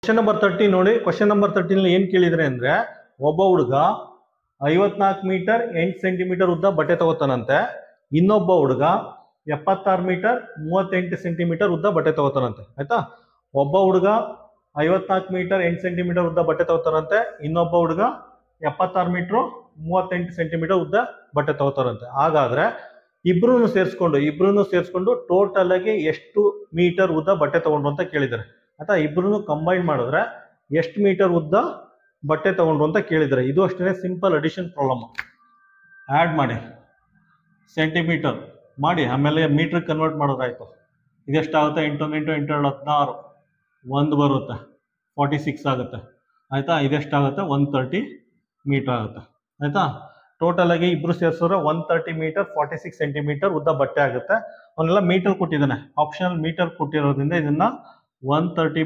Question number 30 ನೋಡಿ. Question number 30 ಏನ್ ಕೇಳಿದ್ರೆ ಅಂದ್ರೆ, ಒಬ್ಬ ಹುಡುಗ 54 ಮೀಟರ್ 8 ಸೆಂಟಿಮೀಟರ್ ಉದ್ದ ಬಟ್ಟೆ ತಗೋತಾನಂತೆ. ಇನ್ನೊಬ್ಬ ಹುಡುಗ 76 ಮೀಟರ್ 38 ಸೆಂಟಿಮೀಟರ್ ಉದ್ದ ಬಟ್ಟೆ ತಗೋತಾನಂತೆ. ಆಯ್ತಾ? ಒಬ್ಬ ಹುಡುಗ 54 ಮೀಟರ್ 8 ಸೆಂಟಿಮೀಟರ್ ಉದ್ದ ಬಟ್ಟೆ ತಗೋತಾರಂತೆ. ಇನ್ನೊಬ್ಬ ಹುಡುಗ 76 ಮೀಟರ್ 38 ಸೆಂಟಿಮೀಟರ್ ಉದ್ದ ಬಟ್ಟೆ ತಗೋತಾರಂತೆ. ಹಾಗಾದ್ರೆ ಇಬ್ರು ಸೇರಿಸ್ಕೊಂಡು ಟೋಟಲ್ ಆಗಿ ಎಷ್ಟು ಮೀಟರ್ ಉದ್ದ ಬಟ್ಟೆ ತಗೊಂಡ್ರು ಅಂತ ಕೇಳಿದ್ದಾರೆ. ಆಯ್ತಾ? ಇಬ್ರು ಕಂಬೈನ್ ಮಾಡಿದ್ರೆ ಎಷ್ಟು ಮೀಟರ್ ಉದ್ದ ಬಟ್ಟೆ ತಗೊಂಡ್ರು ಅಂತ ಕೇಳಿದ್ದಾರೆ. ಇದು ಅಷ್ಟೇ ಸಿಂಪಲ್ ಅಡಿಷನ್ ಪ್ರಾಬ್ಲಮ್. ಆ್ಯಡ್ ಮಾಡಿ ಸೆಂಟಿಮೀಟರ್ ಮಾಡಿ ಆಮೇಲೆ ಮೀಟರ್ ಕನ್ವರ್ಟ್ ಮಾಡೋದಾಯ್ತು. ಇದೆಷ್ಟಾಗುತ್ತೆ? 8 8 8 16 1 ಬರುತ್ತೆ, 46 ಆಗುತ್ತೆ. ಆಯ್ತಾ? ಇದೆಷ್ಟಾಗುತ್ತೆ? 130 ಮೀಟರ್ ಆಗುತ್ತೆ. ಆಯ್ತಾ? ಟೋಟಲ್ ಆಗಿ ಇಬ್ರು ಸೇರಿಸಿದ್ರೆ 130 ಮೀಟರ್ 46 ಸೆಂಟಿಮೀಟರ್ ಉದ್ದ ಬಟ್ಟೆ ಆಗುತ್ತೆ. ಅವನ್ನೆಲ್ಲ ಮೀಟರ್ ಕೊಟ್ಟಿದ್ದಾನೆ, ಆಪ್ಷನಲ್ ಮೀಟರ್ ಕೊಟ್ಟಿರೋದ್ರಿಂದ ಇದನ್ನ 130